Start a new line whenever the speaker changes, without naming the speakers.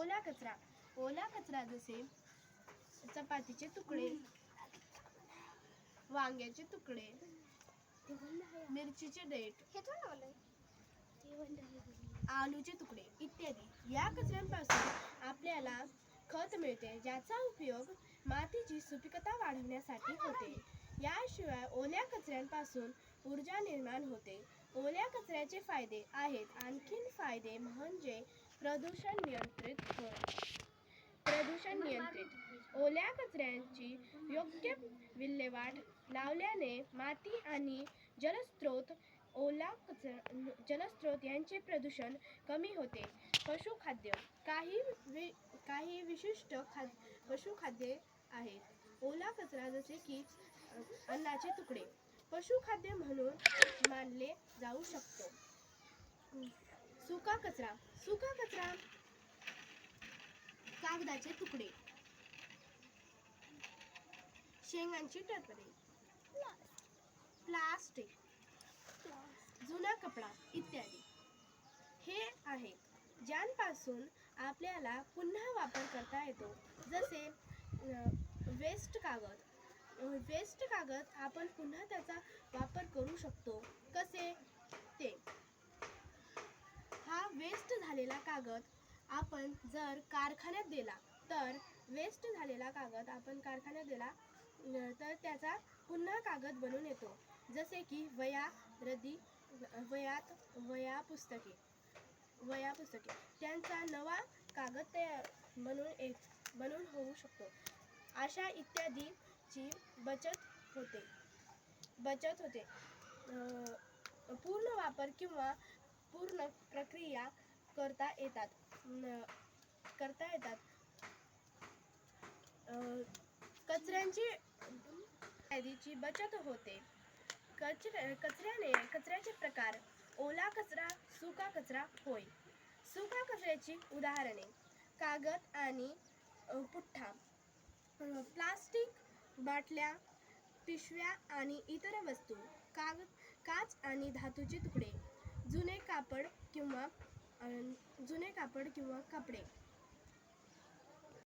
ओला कचरा. ओला कचरा जसे चपातीचे तुकडे, वांग्याचे तुकडे, मिरचीचे देठ, आलूचे तुकडे इत्यादी. या कचऱ्यांपासून आपल्याला खत मिळते, ज्याचा उपयोग मातीची सुपीकता वाढवण्यासाठी होते. याशिवाय ओल्या कचऱ्यांपासून ऊर्जा निर्माण होते. ओल्या कचऱ्याचे फायदे आहेत. आणखीन फायदे म्हणजे प्रदूषण नियंत्रित. ओल्या कचऱ्याची योग्य विल्हेवाट लावल्याने माती आणि जलस्रोत यांचे प्रदूषण कमी होते. पशुखाद्य. काही विशिष्ट पशुखाद्ये आहेत. ओला कचरा जसे की अन्नाचे तुकडे पशुखाद्य म्हणून मानले जाऊ शकतो. सुका कचरा. सुका कचरा कागदाचे तुकडे, शेंगांची टरफले, प्लास्टिक, जुना कपडा इत्यादी हे आहेत ज्यांपासून आपल्याला पुन्हा वापर करता येतो. जसे वेस्ट कागद आपण पुन्हा त्याचा वापर करू शकतो. कसे ते? हा वेस्ट झालेला कागद आपण जर कारखान्यात दिला तर त्याचा पुन्हा कागद बनून येतो. जसे की वह्या पुस्तके त्यांचा नवा कागद तयार बनून होऊ शकतो. अशा इत्यादीची बचत होते. पूर्ण वापर किंवा पूर्ण प्रक्रिया करता येतात. कचऱ्याची बचत होते. कचऱ्याचे प्रकार. ओला कचरा, सुका कचरा होय. सुका कचऱ्याची उदाहरणे: कागद आणि पुठ्ठा, प्लास्टिक, बाटल्या, पिशव्या आणि इतर वस्तू, काच आणि धातूचे तुकडे, जुने कापड किंवा कपडे.